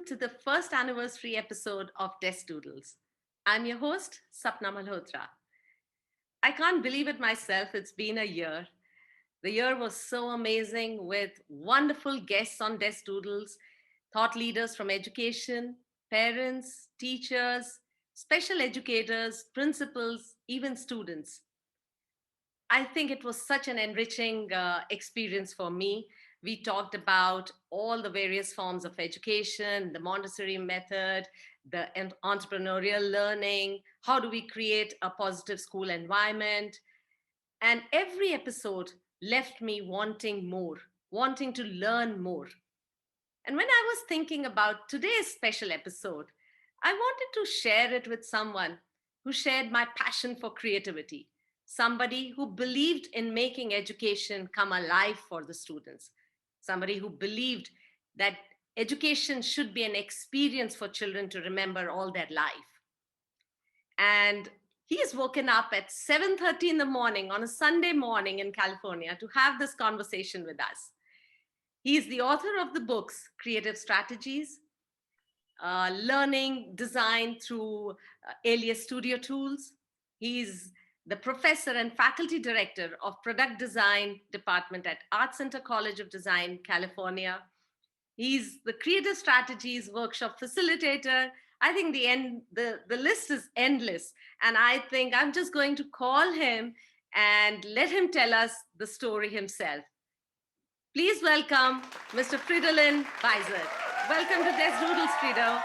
to the first anniversary episode of Desk Doodles. I'm your host, Sapna Malhotra. I can't believe it myself, it's been a year. The year was so amazing with wonderful guests on Desk Doodles, thought leaders from education, parents, teachers, special educators, principals, even students. I think it was such an enriching experience for me. We talked about all the various forms of education, the Montessori method, the entrepreneurial learning, how do we create a positive school environment. And every episode left me wanting more, wanting to learn more. And when I was thinking about today's special episode, I wanted to share it with someone who shared my passion for creativity, somebody who believed in making education come alive for the students, somebody who believed that education should be an experience for children to remember all their life. And he's woken up at 7:30 in the morning on a Sunday morning in California to have this conversation with us. He is the author of the books Creative Strategies, Learning Design through Alias Studio Tools. He's the professor and faculty director of Product Design Department at Art Center College of Design, California. He's the Creative Strategies Workshop facilitator. I think the list is endless. And I think I'm just going to call him and let him tell us the story himself. Please welcome Mr. Fridolin Beisert. Welcome to Des Doodles, Frido.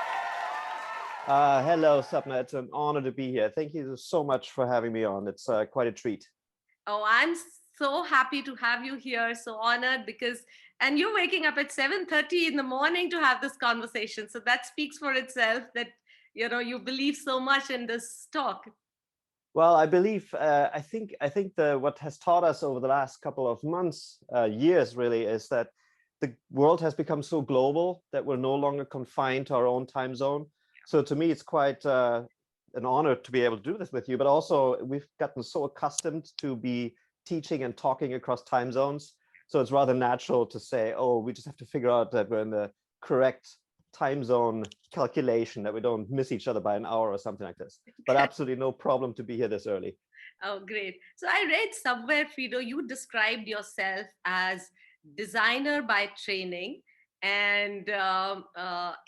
Hello, Sapna. It's an honor to be here. Thank you so much for having me on. It's quite a treat. Oh, I'm so happy to have you here. So honored and you're waking up at 7:30 in the morning to have this conversation. So that speaks for itself that, you believe so much in this talk. Well, I believe, I think what has taught us over the last couple of months, years really, is that the world has become so global that we're no longer confined to our own time zone. So to me, it's quite an honor to be able to do this with you, but also we've gotten so accustomed to be teaching and talking across time zones. So it's rather natural to say, oh, we just have to figure out that we're in the correct time zone calculation, that we don't miss each other by an hour or something like this. But absolutely no problem to be here this early. Oh, great. So I read somewhere, Frido, you described yourself as designer by training and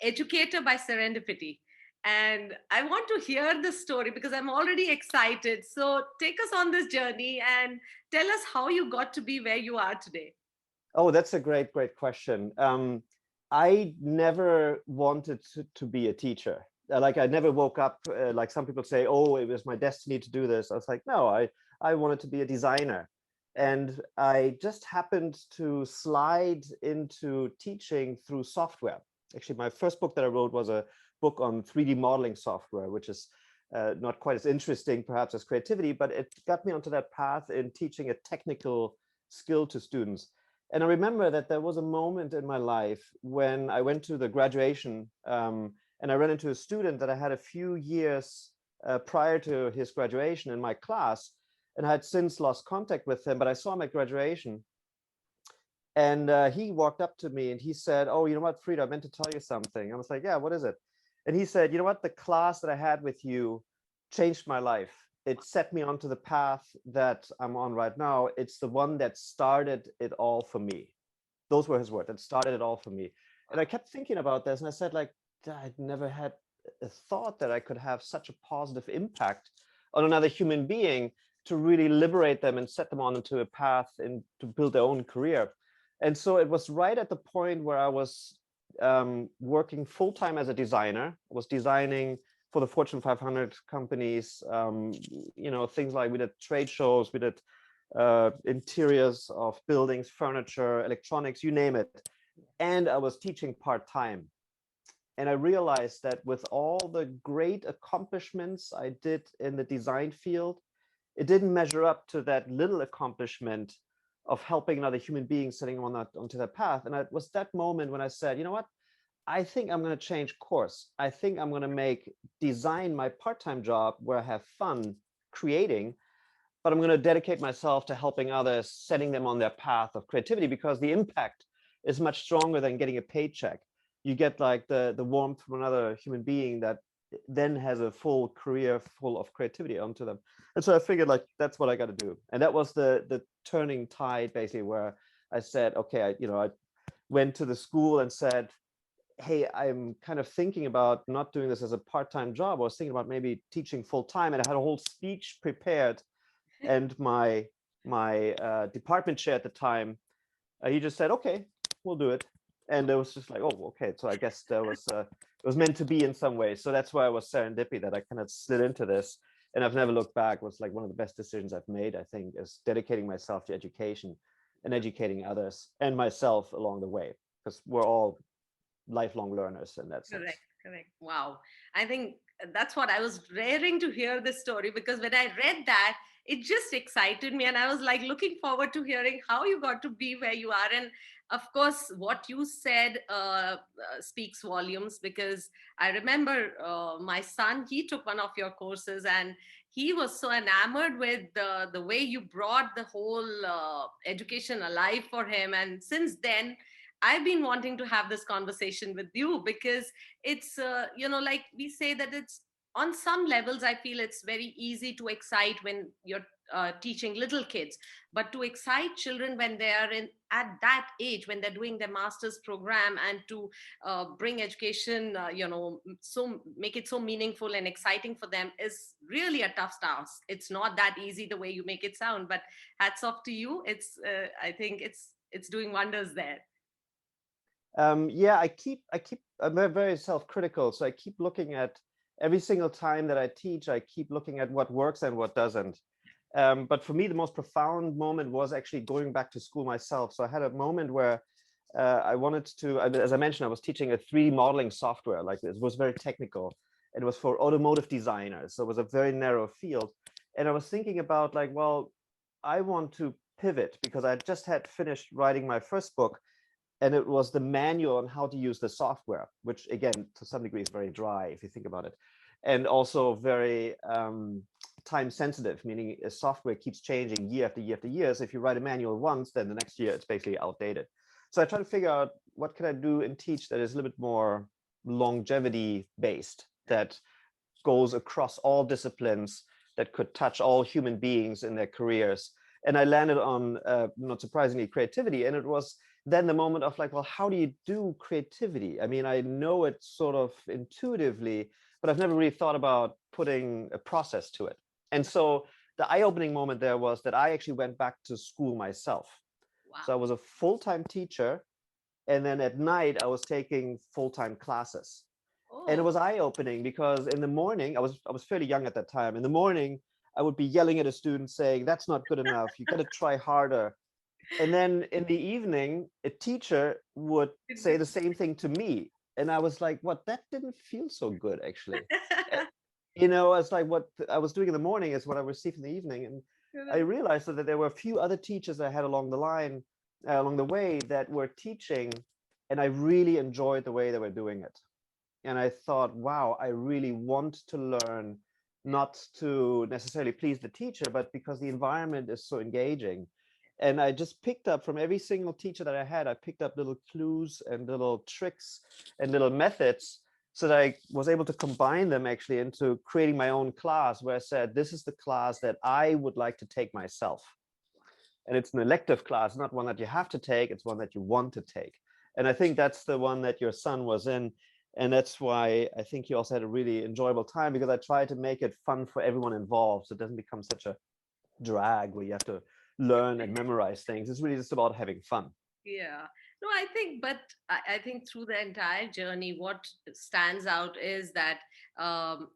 educator by serendipity. And I want to hear the story because I'm already excited. So take us on this journey and tell us how you got to be where you are today. Oh, that's a great question. I never wanted to be a teacher. Like I never woke up, like some people say, oh, it was my destiny to do this. I was like, no, I wanted to be a designer. And I just happened to slide into teaching through software. Actually, my first book that I wrote was a book on 3D modeling software, which is not quite as interesting perhaps as creativity, but it got me onto that path in teaching a technical skill to students. And I remember that there was a moment in my life when I went to the graduation and I ran into a student that I had a few years prior to his graduation in my class, and I had since lost contact with him, but I saw him at graduation. And he walked up to me and he said, oh, you know what, Frida, I meant to tell you something. I was like, yeah, what is it? And he said, you know what, the class that I had with you changed my life. It set me onto the path that I'm on right now. It's the one that started it all for me. Those were his words. That started it all for me. And I kept thinking about this, and I said, like, I'd never had a thought that I could have such a positive impact on another human being to really liberate them and set them on into a path and to build their own career. And so it was right at the point where I was working full-time as a designer. I was designing for the Fortune 500 companies, things like we did trade shows, we did interiors of buildings, furniture, electronics, you name it. And I was teaching part-time. And I realized that with all the great accomplishments I did in the design field, it didn't measure up to that little accomplishment of helping another human being sitting onto that path. And it was that moment when I said, you know what? I think I'm going to change course. I think I'm going to make design my part-time job where I have fun creating, but I'm going to dedicate myself to helping others, setting them on their path of creativity, because the impact is much stronger than getting a paycheck. you get like the warmth from another human being that then has a full career full of creativity onto them. And so I figured like that's what I got to do. And that was the turning tide basically, where I said, okay, I went to the school and said, hey, I'm kind of thinking about not doing this as a part-time job. I was thinking about maybe teaching full-time, and I had a whole speech prepared. And my department chair at the time, he just said, okay, we'll do it. And it was just like, oh, okay. So I guess there was it was meant to be in some way. So that's why I was serendipity that I kind of slid into this, and I've never looked back. It was like one of the best decisions I've made, I think, is dedicating myself to education and educating others and myself along the way, because we're all lifelong learners in that Correct, sense. correct. Wow. I think that's what I was raring to hear this story, because when I read that, it just excited me. And I was like looking forward to hearing how you got to be where you are. And of course, what you said speaks volumes, because I remember my son, he took one of your courses, and he was so enamored with the way you brought the whole education alive for him. And since then, I've been wanting to have this conversation with you, because it's, like we say that it's on some levels, I feel it's very easy to excite when you're teaching little kids, but to excite children when they are in at that age, when they're doing their master's program, and to bring education, so make it so meaningful and exciting for them, is really a tough task. It's not that easy the way you make it sound, but hats off to you. It's I think it's doing wonders there. Yeah, I'm very, very self-critical. So I keep looking at every single time that I teach, I keep looking at what works and what doesn't. But for me, the most profound moment was actually going back to school myself. So I had a moment where I wanted to, as I mentioned, I was teaching a 3D modeling software. Like, it was very technical. It was for automotive designers. So it was a very narrow field. And I was thinking about like, well, I want to pivot, because I just had finished writing my first book, and it was the manual on how to use the software, which again, to some degree, is very dry if you think about it, and also very time sensitive, meaning a software keeps changing year after year after year. So if you write a manual once, then the next year it's basically outdated. So I try to figure out what can I do and teach that is a little bit more longevity based, that goes across all disciplines, that could touch all human beings in their careers. And I landed on, not surprisingly, creativity. And it was then the moment of like, well, how do you do creativity? I mean, I know it sort of intuitively, but I've never really thought about putting a process to it. And so the eye-opening moment there was that I actually went back to school myself. So I Wow. was a full-time teacher, and then at night I was taking full-time classes. And it Oh. was eye-opening, because in the morning, I was fairly young at that time. In the morning, I would be yelling at a student saying, that's not good enough, you got to try harder. And then in the evening, a teacher would say the same thing to me. And I was like, what, that didn't feel so good, actually. Uh, it's like what I was doing in the morning is what I received in the evening. And I realized that there were a few other teachers I had along the line, along the way, that were teaching, and I really enjoyed the way they were doing it. And I thought, wow, I really want to learn, not to necessarily please the teacher, but because the environment is so engaging. And I just picked up from every single teacher that I had, I picked up little clues and little tricks and little methods, so that I was able to combine them actually into creating my own class, where I said, this is the class that I would like to take myself. And it's an elective class, not one that you have to take, it's one that you want to take. And I think that's the one that your son was in. And that's why I think he also had a really enjoyable time, because I tried to make it fun for everyone involved, so it doesn't become such a drag where you have to learn and memorize things. It's really just about having fun. Yeah. No, I think, but I think through the entire journey, what stands out is that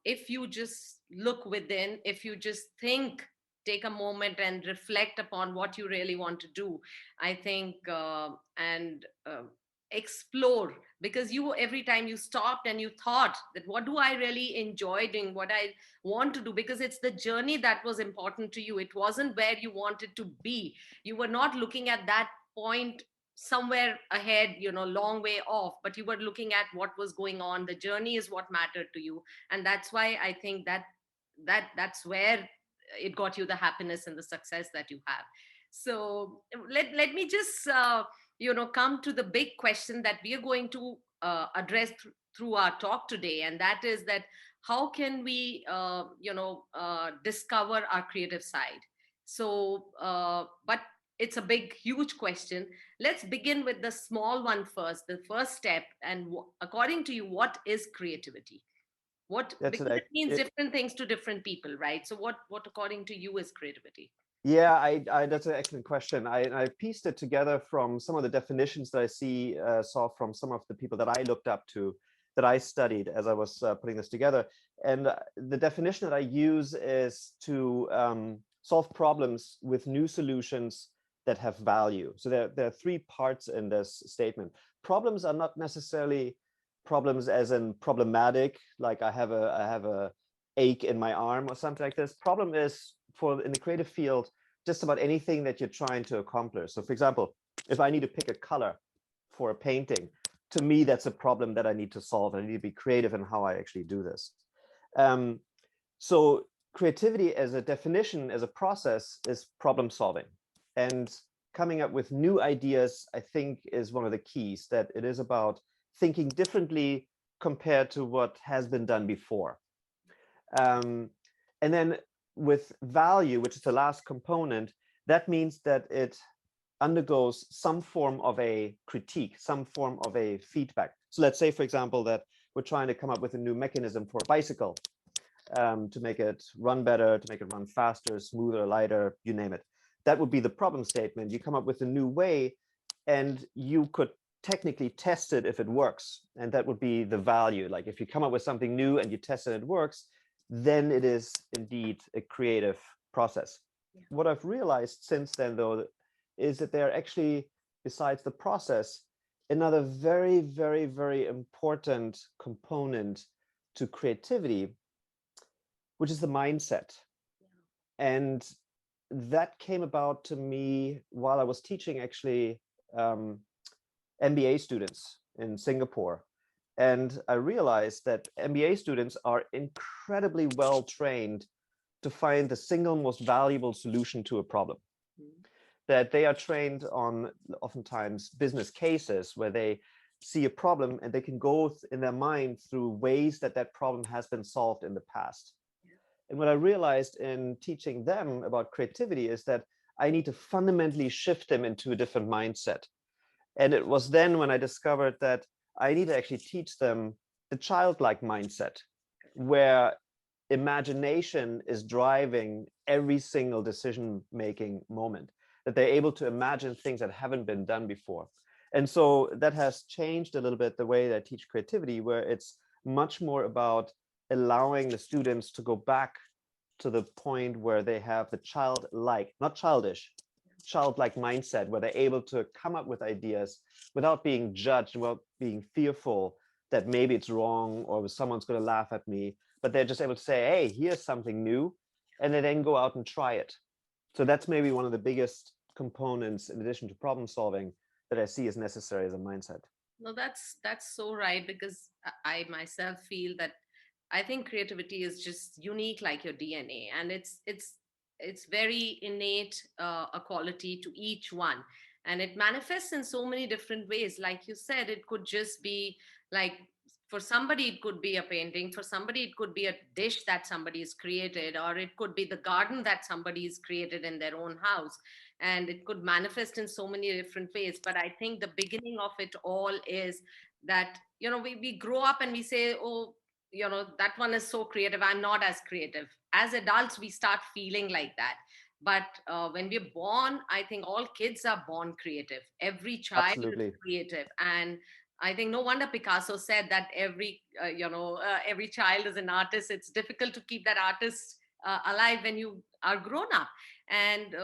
if you just look within, if you just think, take a moment and reflect upon what you really want to do, I think, and explore, because you, every time you stopped and you thought that what do I really enjoy doing, what I want to do, because it's the journey that was important to you. It wasn't where you wanted to be. You were not looking at that point somewhere ahead, long way off, but you were looking at what was going on. The journey is what mattered to you, and that's why I think that's where it got you the happiness and the success that you have. So let me just come to the big question that we are going to address through our talk today, and that is that how can we, discover our creative side. So, but it's a big, huge question. Let's begin with the small one first, the first step. And according to you, what is creativity? What, That's because an it means different things to different people, right? So, what according to you is creativity? Yeah, that's an excellent question. I pieced it together from some of the definitions that I saw from some of the people that I looked up to, that I studied as I was putting this together. And the definition that I use is to solve problems with new solutions that have value. So there are three parts in this statement. Problems are not necessarily problems as in problematic, like I have a ache in my arm or something like this. Problem is, for in the creative field, just about anything that you're trying to accomplish. So for example, if I need to pick a color for a painting, to me, that's a problem that I need to solve. I need to be creative in how I actually do this. Um, so creativity as a definition, as a process, is problem solving. And coming up with new ideas, I think, is one of the keys, that it is about thinking differently compared to what has been done before. Um, and then with value, which is the last component, that means that it undergoes some form of a critique, some form of a feedback. So let's say, for example, that we're trying to come up with a new mechanism for a bicycle, to make it run better, to make it run faster, smoother, lighter, you name it. That would be the problem statement. You come up with a new way, and you could technically test it if it works. And that would be the value. Like if you come up with something new and you test it and it works, then it is indeed a creative process. Yeah. What I've realized since then, though, is that there are actually, besides the process, another very, very, very important component to creativity, which is the mindset. And that came about to me while I was teaching, actually, MBA students in Singapore. And I realized that MBA students are incredibly well trained to find the single most valuable solution to a problem. That they are trained on, oftentimes, business cases where they see a problem and they can go in their mind through ways that that problem has been solved in the past. And what I realized in teaching them about creativity is that I need to fundamentally shift them into a different mindset. And it was then when I discovered that I need to actually teach them the childlike mindset, where imagination is driving every single decision-making moment, that they're able to imagine things that haven't been done before. And so that has changed a little bit the way that I teach creativity, where it's much more about allowing the students to go back to the point where they have the childlike, not childish, childlike mindset, where they're able to come up with ideas without being judged, without being fearful that maybe it's wrong or someone's going to laugh at me, but they're just able to say, hey, here's something new, and they then go out and try it. So that's maybe one of the biggest components, in addition to problem solving, that I see as necessary as a mindset. No, that's so right, because I myself feel that I think creativity is just unique like your DNA, and it's very innate, a quality to each one, and it manifests in so many different ways. Like you said, it could just be like, for somebody it could be a painting, for somebody it could be a dish that somebody has created, or it could be the garden that somebody has created in their own house, and it could manifest in so many different ways. But I think the beginning of it all is that, we grow up and we say, oh, that one is so creative, I'm not as creative. As adults we start feeling like that. But when we're born, I think all kids are born creative. Every child is Absolutely. creative. And I think no wonder Picasso said that every child is an artist. It's difficult to keep that artist alive when you are grown up. And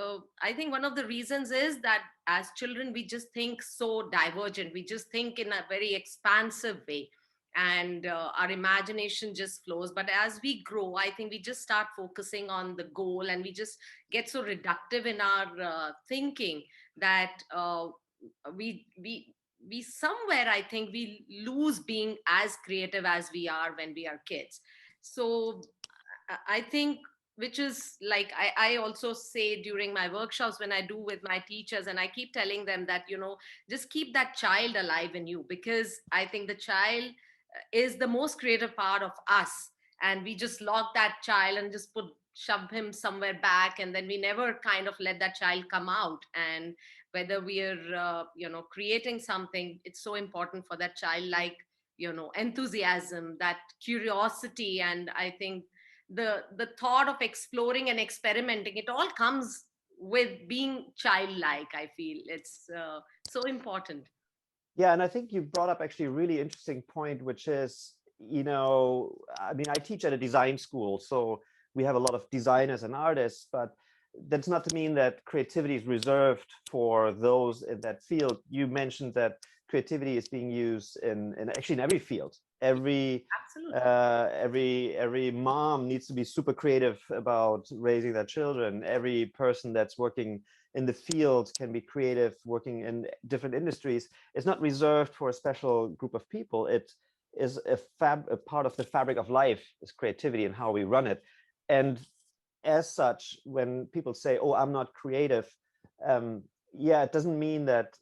I think one of the reasons is that as children we just think so divergent, we just think in a very expansive way, and our imagination just flows. But as we grow, I think we just start focusing on the goal, and we just get so reductive in our thinking that we somewhere, I think, we lose being as creative as we are when we are kids. So I think which is like I also say during my workshops when I do with my teachers, and I keep telling them that, just keep that child alive in you, because I think the child is the most creative part of us, and we just lock that child and just shove him somewhere back, and then we never kind of let that child come out. And whether we are creating something, it's so important for that child, like, enthusiasm, that curiosity. And I think the thought of exploring and experimenting, it all comes with being childlike. I feel it's so important. Yeah, and I think you brought up actually a really interesting point, which is, I mean, I teach at a design school, so we have a lot of designers and artists, but that's not to mean that creativity is reserved for those in that field. You mentioned that creativity is being used in actually in every field. Absolutely. Every mom needs to be super creative about raising their children. Every person that's working in the field can be creative, working in different industries. It's not reserved for a special group of people. It is a part of the fabric of life, is creativity and how we run it. And as such, when people say, "Oh, I'm not creative," yeah, it doesn't mean that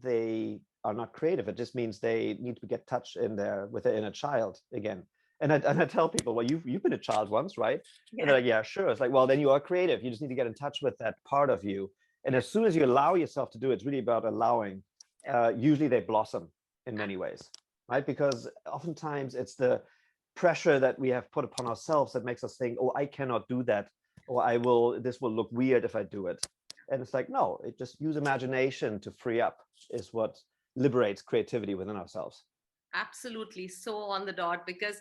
they are not creative. It just means they need to get touch in there with their inner child again. And I tell people, well, you've been a child once, right? And Yeah. they're like, yeah, sure. It's like, well, then you are creative. You just need to get in touch with that part of you. And Yeah. as soon as you allow yourself to do it, it's really about allowing. Yeah. Usually they blossom in many ways, right? Because oftentimes it's the pressure that we have put upon ourselves that makes us think, oh, I cannot do that, or this will look weird if I do it. And it's like, no, it just use imagination to free up is what liberates creativity within ourselves. Absolutely, so on the dot. Because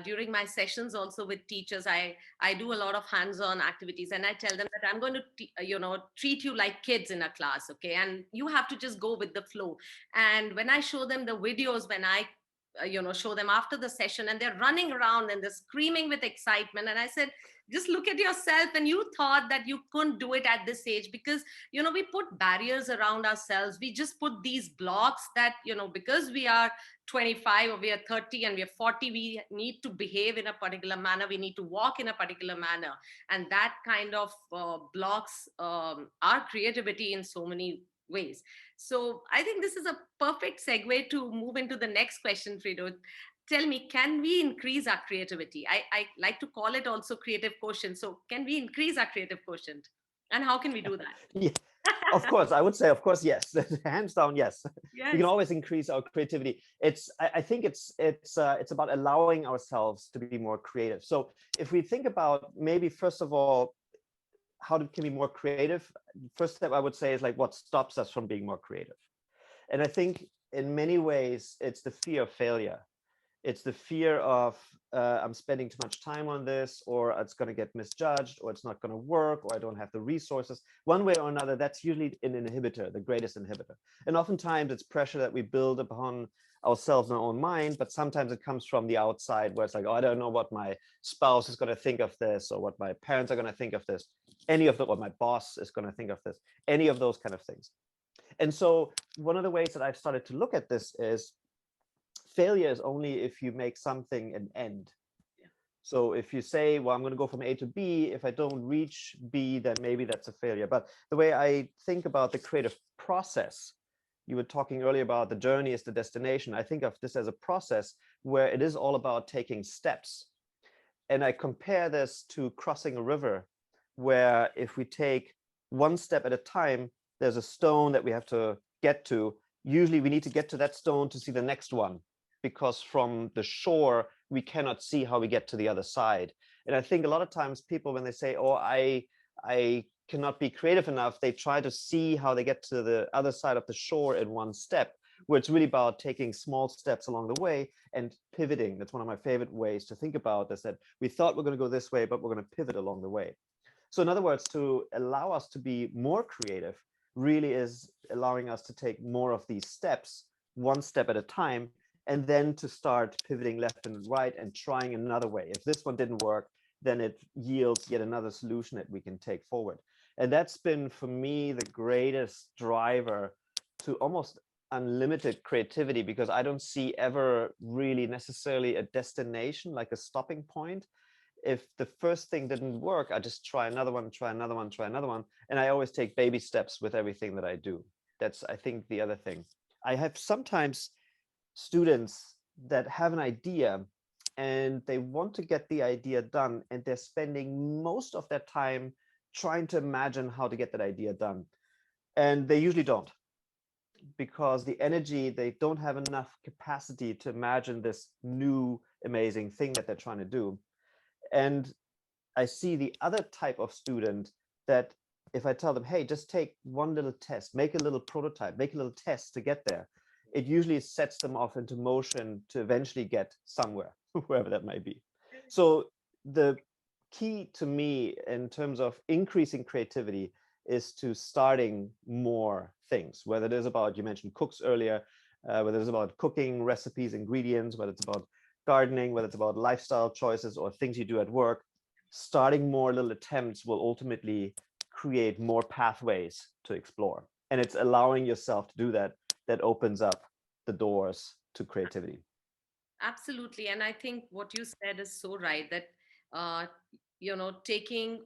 during my sessions also with teachers, I do a lot of hands-on activities, and I tell them that I'm going to treat you like kids in a class, okay, and you have to just go with the flow. And when I show them the videos, when I show them after the session, and they're running around and they're screaming with excitement, and I said, just look at yourself, and you thought that you couldn't do it at this age, because we put barriers around ourselves. We just put these blocks that, because we are 25 or we are 30 and we are 40, we need to behave in a particular manner, we need to walk in a particular manner. And that kind of blocks our creativity in so many ways. So I think this is a perfect segue to move into the next question, Frido. Tell me, can we increase our creativity? I like to call it also creative quotient. So can we increase our creative quotient, and how can we do that? Yeah, of course, I would say, of course, yes, hands down, yes. We can Yes. always increase our creativity. I think it's about allowing ourselves to be more creative. So if we think about maybe first of all, can we be more creative? First step I would say is like, what stops us from being more creative? And I think in many ways it's the fear of failure. It's the fear of I'm spending too much time on this, or it's going to get misjudged, or it's not going to work, or I don't have the resources. One way or another, that's usually an inhibitor, the greatest inhibitor. And oftentimes it's pressure that we build upon ourselves in our own mind, but sometimes it comes from the outside, where it's like, oh, I don't know what my spouse is going to think of this, or what my parents are going to think of this, what my boss is going to think of this, any of those kind of things. And so one of the ways that I've started to look at this is failure is only if you make something an end. Yeah. So if you say, well, I'm going to go from A to B, if I don't reach B, then maybe that's a failure. But the way I think about the creative process, you were talking earlier about the journey is the destination. I think of this as a process where it is all about taking steps. And I compare this to crossing a river, where if we take one step at a time, there's a stone that we have to get to. Usually we need to get to that stone to see the next one, because from the shore, we cannot see how we get to the other side. And I think a lot of times people, when they say, oh, I cannot be creative enough, they try to see how they get to the other side of the shore in one step, where it's really about taking small steps along the way and pivoting. That's one of my favorite ways to think about this, that we thought we're going to go this way, but we're going to pivot along the way. So in other words, to allow us to be more creative really is allowing us to take more of these steps, one step at a time, and then to start pivoting left and right and trying another way. If this one didn't work, then it yields yet another solution that we can take forward. And that's been, for me, the greatest driver to almost unlimited creativity, because I don't see ever really necessarily a destination, like a stopping point. if the first thing didn't work, I just try another one, try another one, try another one. And I always take baby steps with everything that I do. That's, I think, the other thing. I have sometimes students that have an idea and they want to get the idea done, and they're spending most of their time trying to imagine how to get that idea done. And they usually don't, because the energy, they don't have enough capacity to imagine this new amazing thing that they're trying to do. And I see the other type of student that if I tell them, hey, just take one little test, make a little prototype, make a little test to get there, it usually sets them off into motion to eventually get somewhere, wherever that may be. So the key to me in terms of increasing creativity is to starting more things, whether it is about, you mentioned cooks earlier, whether it's about cooking, recipes, ingredients, whether it's about gardening, whether it's about lifestyle choices or things you do at work. Starting more little attempts will ultimately create more pathways to explore. And it's allowing yourself to do that that opens up the doors to creativity. Absolutely. And I think what you said is so right that, uh, taking,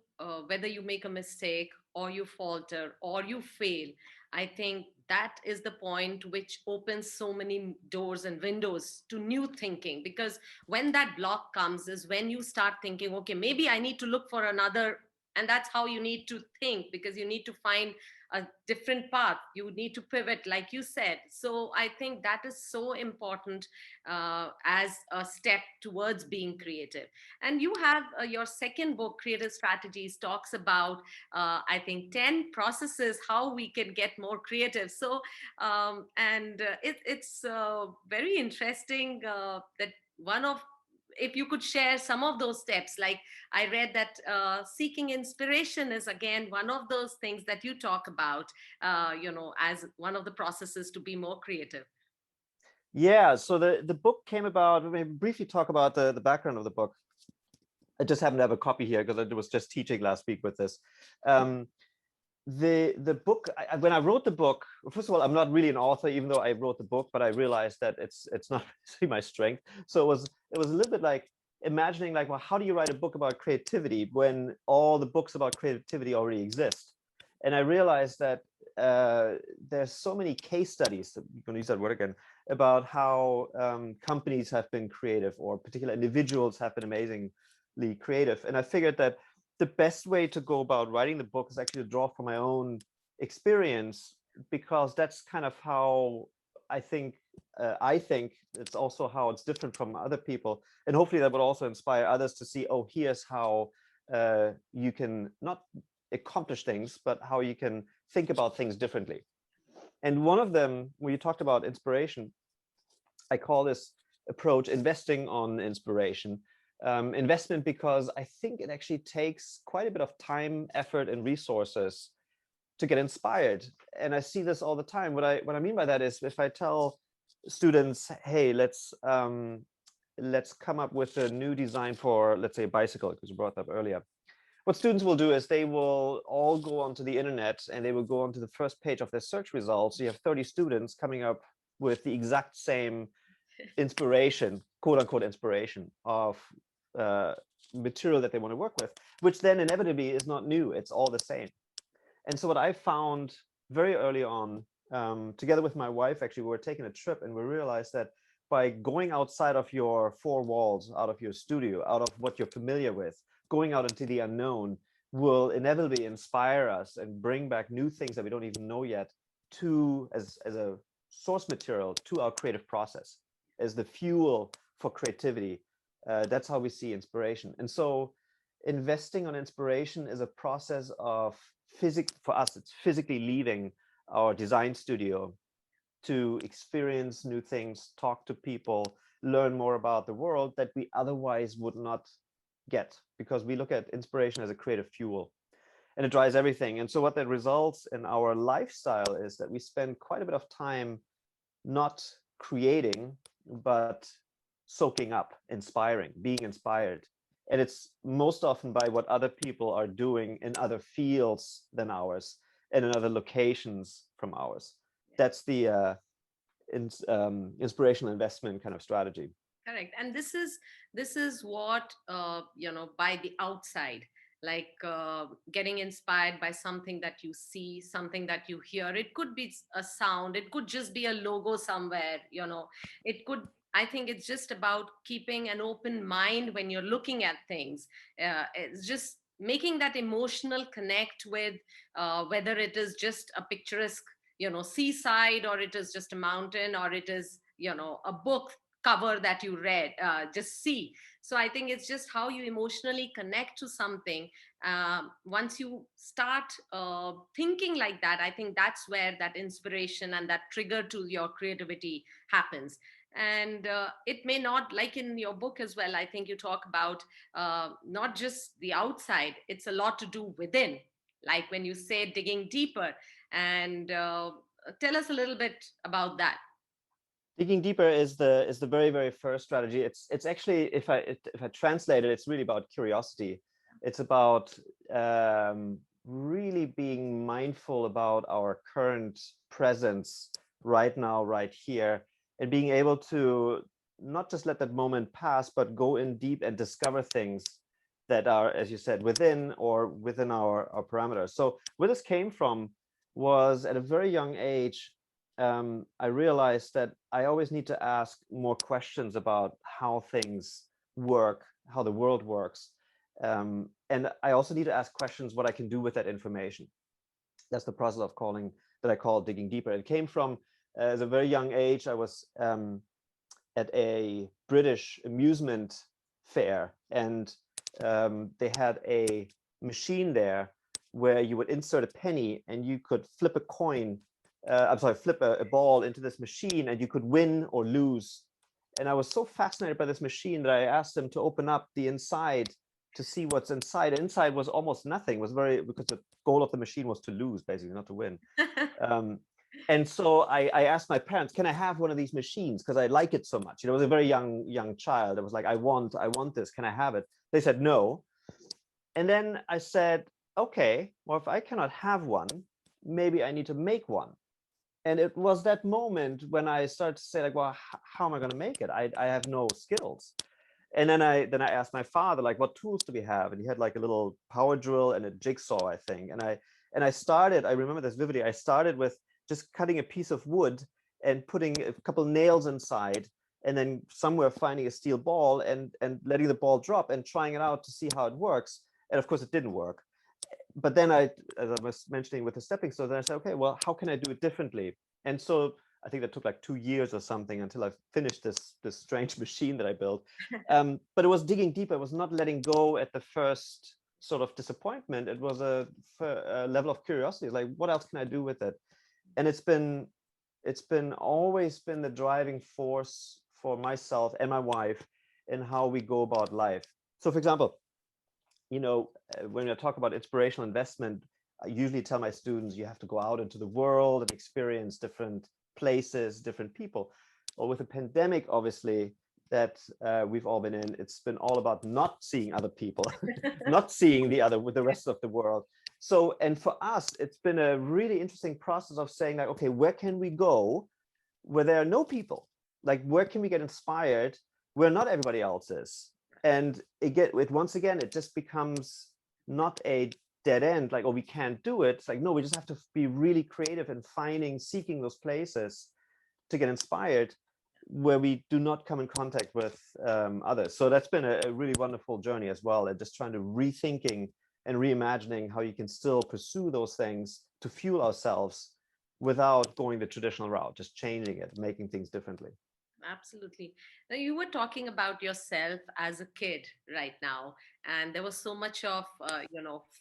whether you make a mistake or you falter or you fail, I think that is the point which opens so many doors and windows to new thinking. Because when that block comes, is when you start thinking, okay, maybe I need to look for another. And that's how you need to think, because you need to find a different path. You need to pivot, like you said. So I think that is so important as a step towards being creative. And you have your second book, Creative Strategies, talks about, I think, 10 processes how we can get more creative. So, it's very interesting that one of, if you could share some of those steps. Like, I read that seeking inspiration is again one of those things that you talk about, as one of the processes to be more creative. Yeah, so the book came about. Let me briefly talk about the background of the book. I just happen to have a copy here because I was just teaching last week with this. Um, the book, when I wrote the book, first of all, I'm not really an author, even though I wrote the book, but I realized that it's not really my strength. So it was a little bit like imagining, like, well, how do you write a book about creativity when all the books about creativity already exist? And I realized that there's so many case studies, I'm going to use that word again, about how companies have been creative or particular individuals have been amazingly creative. And I figured that the best way to go about writing the book is actually to draw from my own experience, because that's kind of how I think it's also how it's different from other people, and hopefully that would also inspire others to see, oh, here's how you can not accomplish things, but how you can think about things differently. And one of them, when you talked about inspiration, I call this approach investing on inspiration. Investment, because I think it actually takes quite a bit of time, effort, and resources to get inspired. And I see this all the time. What I mean by that is, if I tell students, hey, let's come up with a new design for, let's say, a bicycle, because you brought that up earlier. What students will do is they will all go onto the internet and they will go onto the first page of their search results. So you have 30 students coming up with the exact same inspiration, quote unquote inspiration, of uh, material that they want to work with, which then inevitably is not new. It's all the same. And so what I found very early on, together with my wife, actually, we were taking a trip and we realized that by going outside of your four walls, out of your studio, out of what you're familiar with, going out into the unknown will inevitably inspire us and bring back new things that we don't even know yet to as a source material to our creative process, as the fuel for creativity. That's how we see inspiration. And so investing on inspiration is a process of for us, it's physically leaving our design studio to experience new things, talk to people, learn more about the world that we otherwise would not get, because we look at inspiration as a creative fuel and it drives everything. And so what that results in our lifestyle is that we spend quite a bit of time not creating, but soaking up, inspiring, being inspired. And it's most often by what other people are doing in other fields than ours and in other locations from ours. That's the inspirational investment kind of strategy. Correct. And this is what by the outside, like getting inspired by something that you see, something that you hear. It could be a sound, it could just be a logo somewhere, it could. I think it's just about keeping an open mind when you're looking at things. It's just making that emotional connect with whether it is just a picturesque, seaside, or it is just a mountain, or it is, a book cover that you read, just see. So I think it's just how you emotionally connect to something. Once you start thinking like that, I think that's where that inspiration and that trigger to your creativity happens. And it may not, like in your book as well, I think you talk about not just the outside, it's a lot to do within, like when you say digging deeper. And tell us a little bit about that. Digging deeper is the very, very first strategy. It's actually, if I translate it, it's really about curiosity. It's about really being mindful about our current presence right now, right here, and being able to not just let that moment pass, but go in deep and discover things that are, as you said, within or within our parameters. So where this came from was at a very young age. I realized that I always need to ask more questions about how things work, how the world works. And I also need to ask questions what I can do with that information. That's the process of calling that I call digging deeper. It came from as a very young age. I was at a British amusement fair, and they had a machine there where you would insert a penny and you could flip a coin. I'm sorry, flip a ball into this machine, and you could win or lose. And I was so fascinated by this machine that I asked them to open up the inside to see what's inside. Inside was almost nothing. It was because the goal of the machine was to lose, basically, not to win. Um, and so I asked my parents, can I have one of these machines? Because I like it so much. I was a very young child. I was like, I want this. Can I have it? They said no. And then I said, okay, well, if I cannot have one, maybe I need to make one. And it was that moment when I started to say, like, well, how am I going to make it? I have no skills. And then I asked my father, like, what tools do we have? And he had like a little power drill and a jigsaw, I think. And I started, I remember this vividly, I started with just cutting a piece of wood and putting a couple nails inside, and then somewhere finding a steel ball and letting the ball drop and trying it out to see how it works. And of course it didn't work. But then as I was mentioning with the stepping stones, then I said, okay, well, how can I do it differently? And so I think that took like 2 years or something until I finished this strange machine that I built. But it was digging deeper. It was not letting go at the first sort of disappointment. It was a level of curiosity, like, what else can I do with it? And it's been always been the driving force for myself and my wife in how we go about life. So for example, when I talk about inspirational investment, I usually tell my students you have to go out into the world and experience different places, different people. Or with the pandemic, obviously, that we've all been in, it's been all about not seeing other people, not seeing the rest of the world. So, and for us, it's been a really interesting process of saying, like, okay, where can we go where there are no people? Like, where can we get inspired where not everybody else is? And once again, it just becomes not a dead end, like, oh, we can't do it. It's like, no, we just have to be really creative in seeking those places to get inspired where we do not come in contact with others. So that's been a really wonderful journey as well, and just trying to rethinking and reimagining how you can still pursue those things to fuel ourselves without going the traditional route, just changing it, making things differently. Absolutely. Now, you were talking about yourself as a kid right now, and there was so much of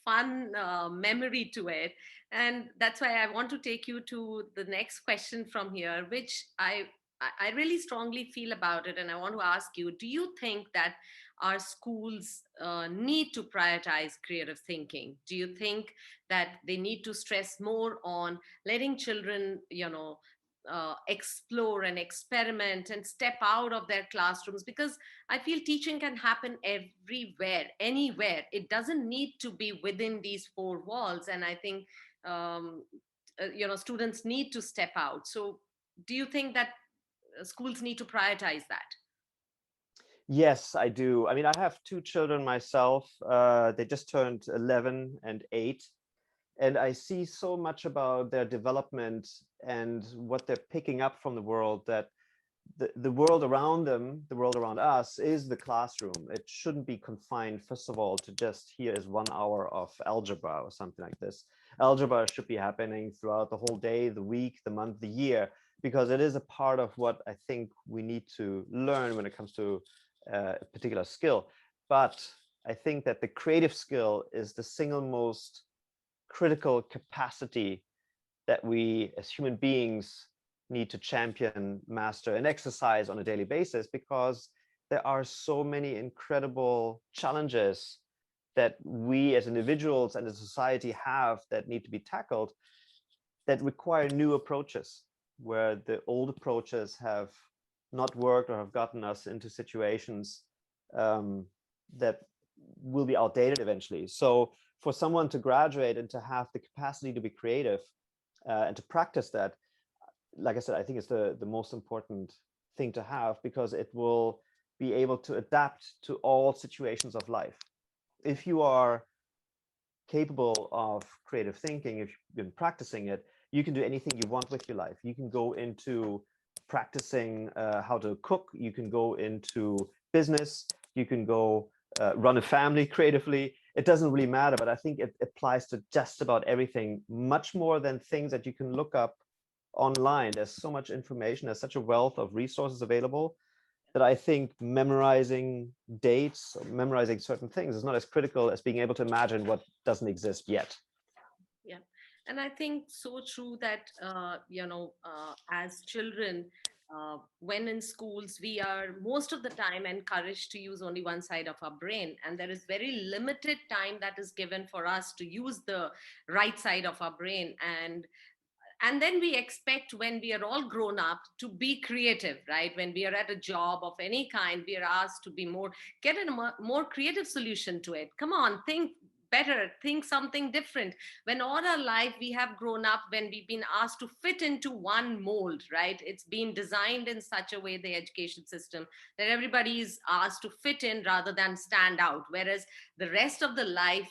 fun memory to it, and that's why I want to take you to the next question from here, which I really strongly feel about it, and I want to ask you: do you think that our schools need to prioritize creative thinking? Do you think that they need to stress more on letting children, explore and experiment and step out of their classrooms? Because I feel teaching can happen everywhere, anywhere. It doesn't need to be within these four walls. And I think um, students need to step out. So do you think that schools need to prioritize that? Yes, I do. I mean, I have two children myself. They just turned 11 and 8. And I see so much about their development and what they're picking up from the world, that the world around them, the world around us, is the classroom. It shouldn't be confined, first of all, to just here is 1 hour of algebra or something like this. Algebra should be happening throughout the whole day, the week, the month, the year, because it is a part of what I think we need to learn when it comes to a particular skill. But I think that the creative skill is the single most critical capacity that we as human beings need to champion, master, and exercise on a daily basis, because there are so many incredible challenges that we as individuals and as a society have that need to be tackled, that require new approaches, where the old approaches have not worked or have gotten us into situations that will be outdated eventually. So for someone to graduate and to have the capacity to be creative and to practice that, like I said, I think it's the most important thing to have, because it will be able to adapt to all situations of life. If you are capable of creative thinking, if you've been practicing it, you can do anything you want with your life. You can go into practicing how to cook. You can go into business. You can go run a family creatively. It doesn't really matter, but I think it applies to just about everything, much more than things that you can look up online. There's so much information. There's such a wealth of resources available that I think memorizing dates, memorizing certain things is not as critical as being able to imagine what doesn't exist yet. Yeah. And I think so true that, as children, when in schools, we are most of the time encouraged to use only one side of our brain. And there is very limited time that is given for us to use the right side of our brain. And then we expect, when we are all grown up, to be creative, right? When we are at a job of any kind, we are asked to be more, get a more creative solution to it. Come on, think better, think something different. When all our life we have grown up, when we've been asked to fit into one mold, right? It's been designed in such a way, the education system, that everybody is asked to fit in rather than stand out. Whereas the rest of the life,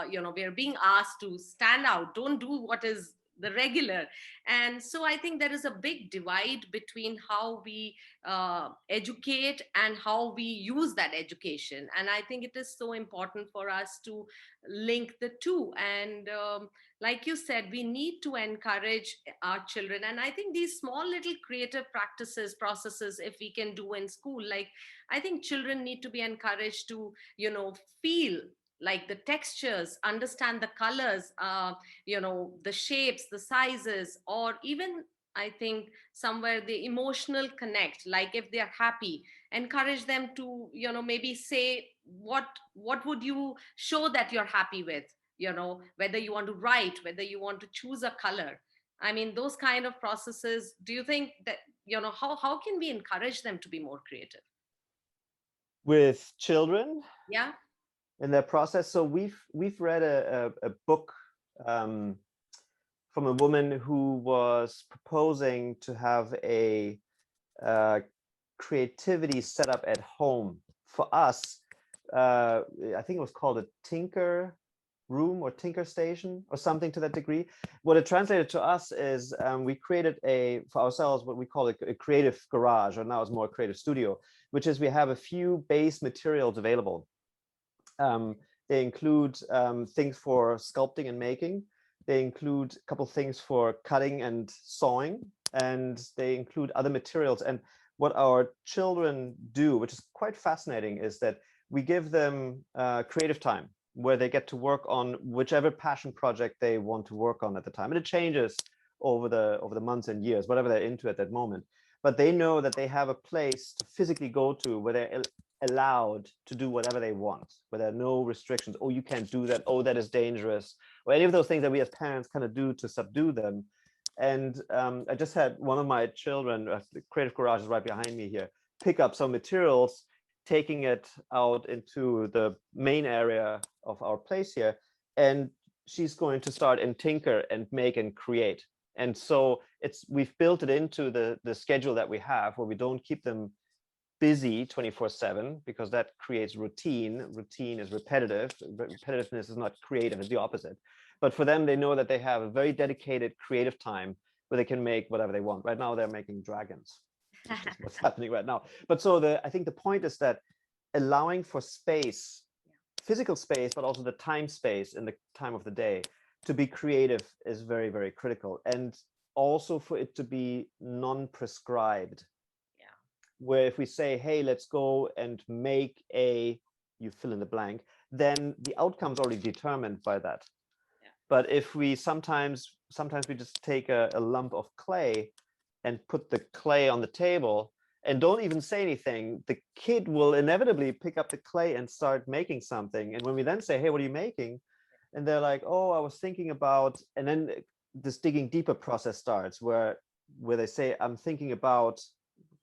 we're being asked to stand out, don't do what is the regular. And so I think there is a big divide between how we educate and how we use that education. And I think it is so important for us to link the two. And like you said, we need to encourage our children. And I think these small little creative practices, processes, if we can do in school, like, I think children need to be encouraged to, feel like the textures, understand the colors, the shapes, the sizes, or even, I think, somewhere the emotional connect. Like if they're happy, encourage them to, maybe say what would you show that you're happy with, whether you want to write, whether you want to choose a color. I mean, those kind of processes, do you think that, how can we encourage them to be more creative? With children Yeah. in their process, so we've read a book um, from a woman who was proposing to have a creativity set up at home for us. I think it was called a Tinker Room or Tinker Station or something to that degree. What it translated to us is we created for ourselves what we call a creative garage, or now it's more a creative studio, which is we have a few base materials available. They include things for sculpting and making. They include a couple things for cutting and sawing, and they include other materials. And what our children do, which is quite fascinating, is that we give them creative time where they get to work on whichever passion project they want to work on at the time. And it changes over the months and years, whatever they're into at that moment. But they know that they have a place to physically go to where they're allowed to do whatever they want, where there are no restrictions. Oh, you can't do that. Oh, that is dangerous. Or any of those things that we as parents kind of do to subdue them. And I just had one of my children, the Creative Garage is right behind me here, pick up some materials, taking it out into the main area of our place here. And she's going to start and tinker and make and create. And so we've built it into the schedule that we have, where we don't keep them busy 24/7, because that creates routine. Routine is repetitive. Repetitiveness is not creative, it's the opposite. But for them, they know that they have a very dedicated creative time where they can make whatever they want. Right now, they're making dragons, which is what's happening right now. But so I think the point is that allowing for space, physical space, but also the time space in the time of the day to be creative is very, very critical. And also for it to be non-prescribed. Yeah. Where if we say, hey, let's go and make you fill in the blank, then the outcome's already determined by that. Yeah. But if we sometimes we just take a lump of clay and put the clay on the table and don't even say anything, the kid will inevitably pick up the clay and start making something. And when we then say, hey, what are you making? And they're like, oh, I was thinking about, and then this digging deeper process starts where they say, I'm thinking about,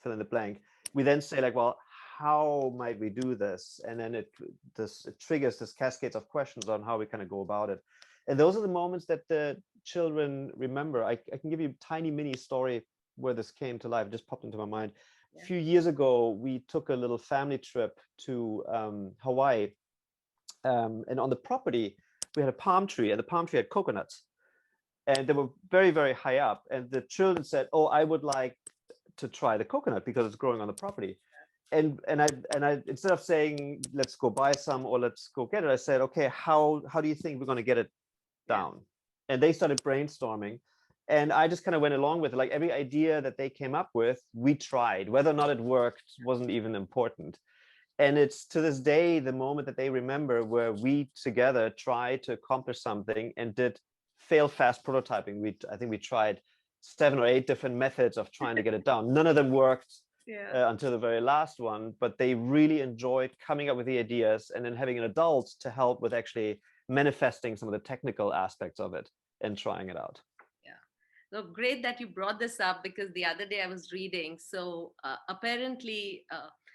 fill in the blank. We then say like, well, how might we do this? And then it triggers this cascades of questions on how we kind of go about it. And those are the moments that the children remember. I can give you a tiny mini story where this came to life. It just popped into my mind. A few years ago, we took a little family trip to Hawaii. And on the property, we had a palm tree, and the palm tree had coconuts. And they were very, very high up. And the children said, oh, I would like to try the coconut because it's growing on the property. And I instead of saying, let's go buy some or let's go get it, I said, okay, how do you think we're going to get it down? And they started brainstorming. And I just kind of went along with it. Like every idea that they came up with, we tried. Whether or not it worked wasn't even important. And it's to this day, the moment that they remember where we together tried to accomplish something and did fail fast prototyping. I think we tried 7 or 8 different methods of trying to get it down. None of them worked until the very last one, but they really enjoyed coming up with the ideas and then having an adult to help with actually manifesting some of the technical aspects of it and trying it out. So great that you brought this up, because the other day I was reading. So apparently,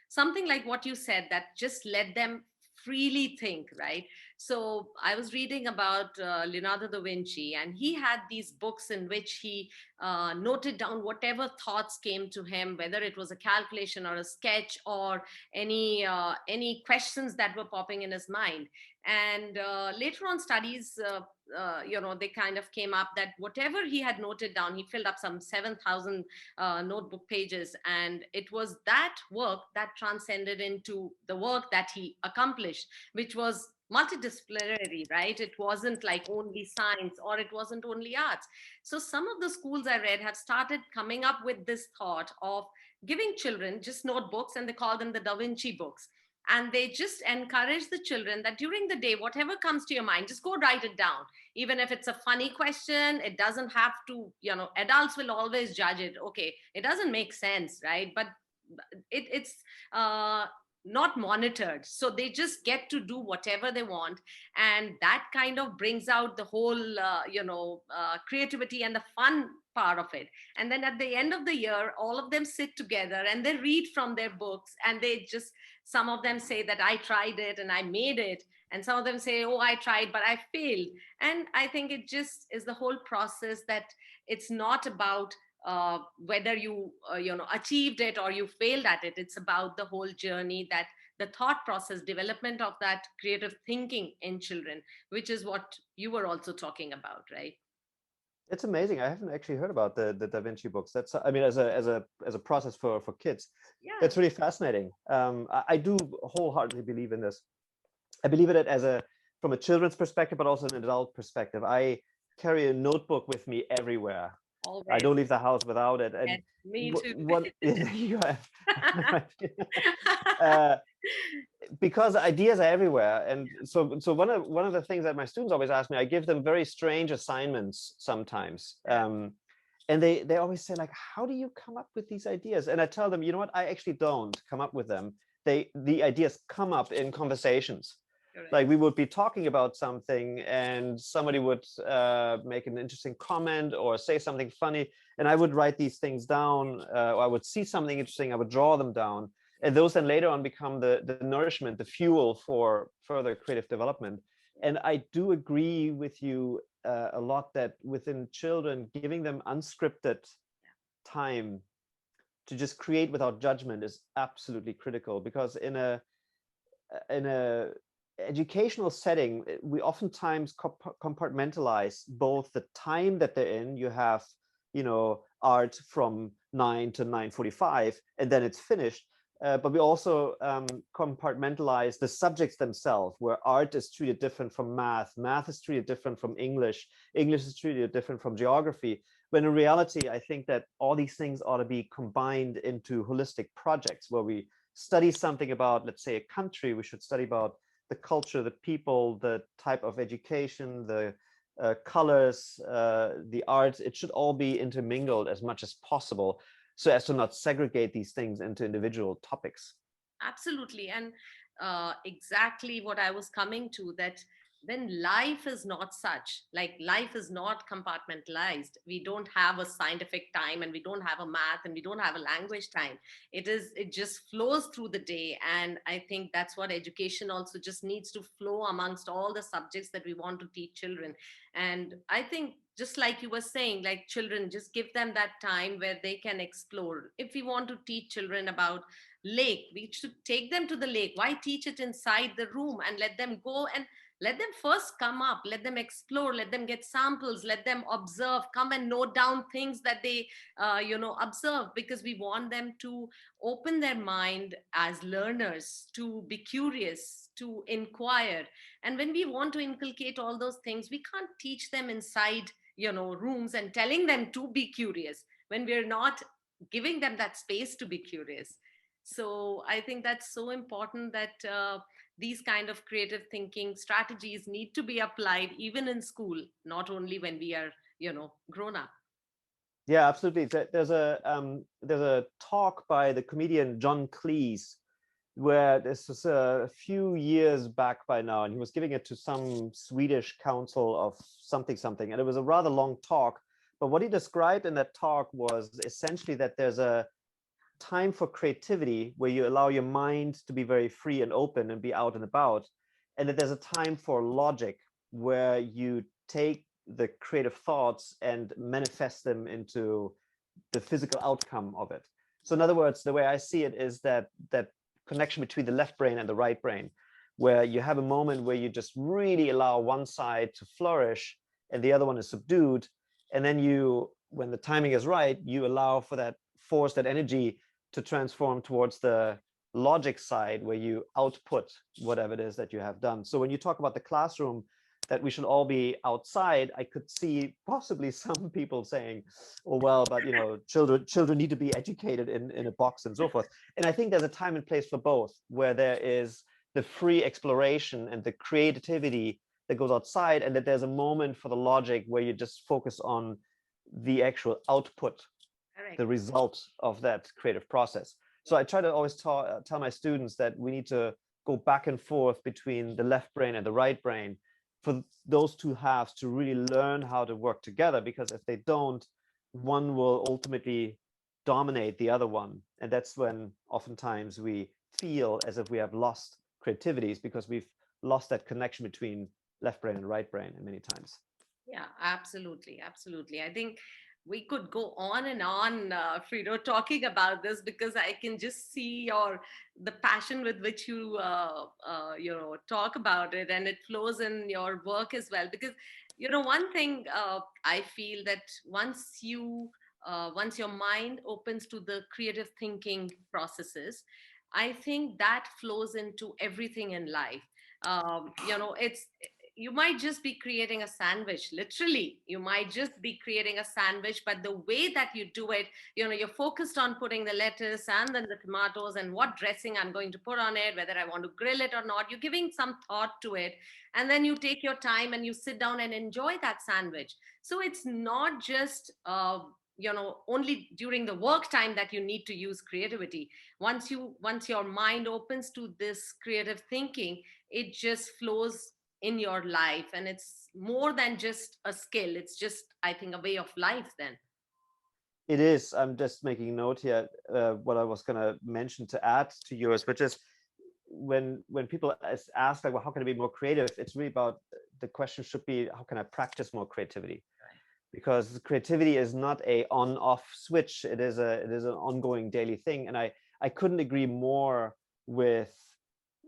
something like what you said, that just let them freely think, right? So I was reading about Leonardo da Vinci, and he had these books in which he noted down whatever thoughts came to him, whether it was a calculation or a sketch or any questions that were popping in his mind. And later on, studies they kind of came up that whatever he had noted down, he filled up some 7,000 notebook pages, and it was that work that transcended into the work that he accomplished, which was multidisciplinary, right? It wasn't like only science, or it wasn't only arts. So some of the schools I read have started coming up with this thought of giving children just notebooks, and they call them the Da Vinci books. And they just encourage the children that during the day, whatever comes to your mind, just go write it down. Even if it's a funny question, it doesn't have to, adults will always judge it. Okay, it doesn't make sense, right? But it's not monitored, so they just get to do whatever they want. And that kind of brings out the whole creativity and the fun part of it. And then at the end of the year, all of them sit together and they read from their books, and they just, some of them say that I tried it and I made it, and some of them say, oh, I tried but I failed. And I think it just is the whole process, that it's not about whether you achieved it or you failed at it. It's about the whole journey, that the thought process development of that creative thinking in children, which is what you were also talking about, right? It's amazing. I haven't actually heard about the Da Vinci books. That's, I mean, as a process for kids, Yeah. it's really fascinating. I do wholeheartedly believe in this. I believe in it from a children's perspective, but also an adult perspective. I carry a notebook with me everywhere. Always. I don't leave the house without it. And yes, me too. you have, because ideas are everywhere. And so one of the things that my students always ask me, I give them very strange assignments sometimes. And they always say, like, how do you come up with these ideas? And I tell them, you know what, I actually don't come up with them. The ideas come up in conversations. Correct. Like we would be talking about something and somebody would make an interesting comment or say something funny, and I would write these things down, or I would see something interesting, I would draw them down. And those then later on become the nourishment, the fuel for further creative development. And I do agree with you a lot that within children, giving them unscripted time to just create without judgment is absolutely critical, because in a educational setting, we oftentimes compartmentalize both the time that they're in. You have, art from 9 to 9:45, and then it's finished. But we also compartmentalize the subjects themselves, where art is treated different from math, math is treated different from English, English is treated different from geography. When in reality, I think that all these things ought to be combined into holistic projects where we study something about, let's say, a country. We should study about the culture, the people, the type of education, the colors, the arts. It should all be intermingled as much as possible, so as to not segregate these things into individual topics. Absolutely. And exactly what I was coming to, that when life is not such, like life is not compartmentalized, we don't have a scientific time, and we don't have a math, and we don't have a language time. It just flows through the day. And I think that's what education also just needs to flow amongst all the subjects that we want to teach children. And I think, just like you were saying, like children, just give them that time where they can explore. If we want to teach children about lake, we should take them to the lake. Why teach it inside the room? And let them go, and let them first come up, let them explore, let them get samples, let them observe, come and note down things that they observe, because we want them to open their mind as learners, to be curious, to inquire. And when we want to inculcate all those things, we can't teach them inside rooms and telling them to be curious when we're not giving them that space to be curious. So I think that's so important, that these kind of creative thinking strategies need to be applied even in school, not only when we are grown up. Yeah, absolutely. There's a talk by the comedian John Cleese, where this was a few years back by now, and he was giving it to some Swedish council of something something, and it was a rather long talk. But what he described in that talk was essentially that there's a time for creativity where you allow your mind to be very free and open and be out and about, and that there's a time for logic where you take the creative thoughts and manifest them into the physical outcome of it. So in other words, the way I see it is that connection between the left brain and the right brain, where you have a moment where you just really allow one side to flourish and the other one is subdued, and then you, when the timing is right, you allow for that force, that energy, to transform towards the logic side, where you output whatever it is that you have done. So when you talk about the classroom, that we should all be outside, I could see possibly some people saying, oh well, but children need to be educated in a box and so forth. And I think there's a time and place for both, where there is the free exploration and the creativity that goes outside, and that there's a moment for the logic where you just focus on the actual output, Correct. the result of that creative process. So I try to always tell my students that we need to go back and forth between the left brain and the right brain, for those two halves to really learn how to work together, because if they don't, one will ultimately dominate the other one. And that's when oftentimes we feel as if we have lost creativities, because we've lost that connection between left brain and right brain many times. Yeah, absolutely. Absolutely. I think we could go on and on, Frido, talking about this, because I can just see the passion with which you, talk about it, and it flows in your work as well. Because, one thing I feel that once your mind opens to the creative thinking processes, I think that flows into everything in life. It's, you might just be creating a sandwich, literally you might just be creating a sandwich, but the way that you do it, you're focused on putting the lettuce and then the tomatoes and what dressing I'm going to put on it, whether I want to grill it or not. You're giving some thought to it, and then you take your time and you sit down and enjoy that sandwich. So it's not just only during the work time that you need to use creativity. Once your mind opens to this creative thinking, it just flows in your life, and it's more than just a skill. It's just, I think, a way of life then. It is. I'm just making a note here, what I was going to mention to add to yours, which is when people ask like, well, how can I be more creative? It's really about, the question should be, how can I practice more creativity? because creativity is not a on-off switch. It is an ongoing daily thing. And I couldn't agree more with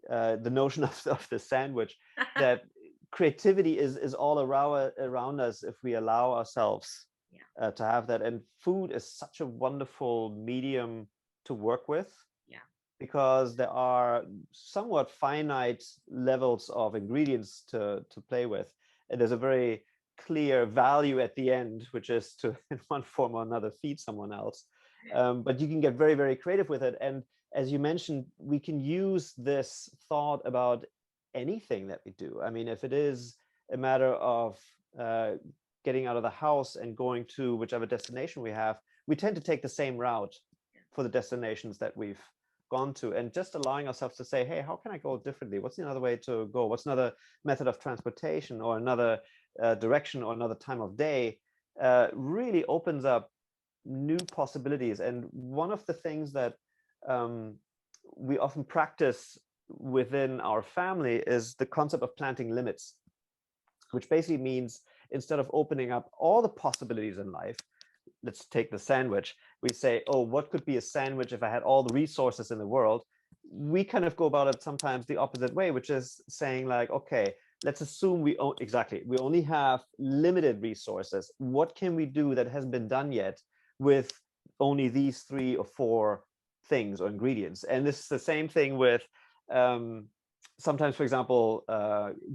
the notion of the sandwich, that creativity is all around us if we allow ourselves Yeah. to have that. And food is such a wonderful medium to work with, Yeah. because there are somewhat finite levels of ingredients to play with. And there's a very clear value at the end, which is to, in one form or another, feed someone else. But you can get very, very creative with it. And as you mentioned, we can use this thought about anything that we do. I mean, if it is a matter of getting out of the house and going to whichever destination we have, we tend to take the same route for the destinations that we've gone to, and just allowing ourselves to say, hey, how can I go differently? What's another way to go? What's another method of transportation, or another direction, or another time of day? Really opens up new possibilities. And one of the things that we often practice within our family is the concept of planting limits, which basically means, instead of opening up all the possibilities in life, let's take the sandwich, we say, oh, what could be a sandwich if I had all the resources in the world? We kind of go about it sometimes the opposite way, which is saying, like, okay, let's assume we only have limited resources. What can we do that hasn't been done yet with only these 3 or 4 things or ingredients? And this is the same thing with sometimes, for example,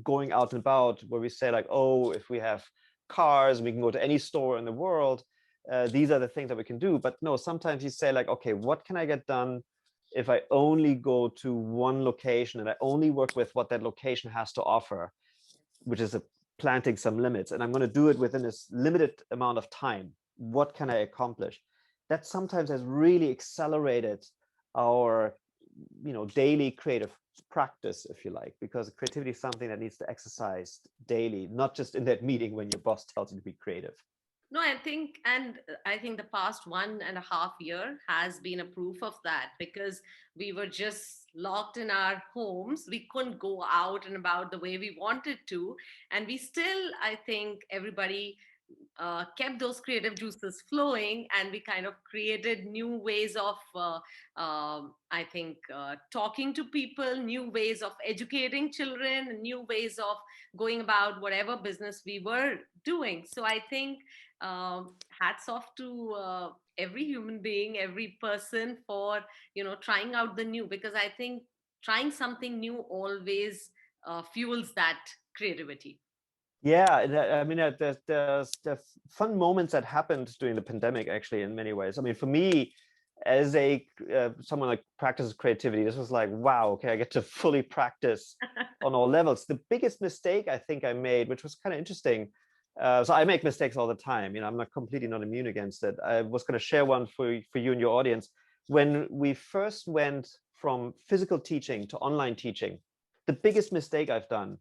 going out and about, where we say, like, oh, if we have cars, we can go to any store in the world. These are the things that we can do. But no, sometimes you say, like, okay, what can I get done if I only go to one location and I only work with what that location has to offer, which is planting some limits, and I'm going to do it within this limited amount of time. What can I accomplish? That sometimes has really accelerated our daily creative practice, if you like, because creativity is something that needs to exercise daily, not just in that meeting when your boss tells you to be creative. No, I think the past 1.5 year has been a proof of that, because we were just locked in our homes. We couldn't go out and about the way we wanted to. And we still, I think everybody kept those creative juices flowing, and we kind of created new ways of I think talking to people, new ways of educating children, new ways of going about whatever business we were doing. So I think hats off to every human being, every person, for trying out the new, because I think trying something new always fuels that creativity. Yeah, I mean, there's fun moments that happened during the pandemic, actually, in many ways. I mean, for me, as a someone that practices creativity, this was like, wow, okay, I get to fully practice on all levels. The biggest mistake I think I made, which was kind of interesting, so I make mistakes all the time. I'm not completely not immune against it. I was going to share one for you and your audience. When we first went from physical teaching to online teaching, the biggest mistake I've done,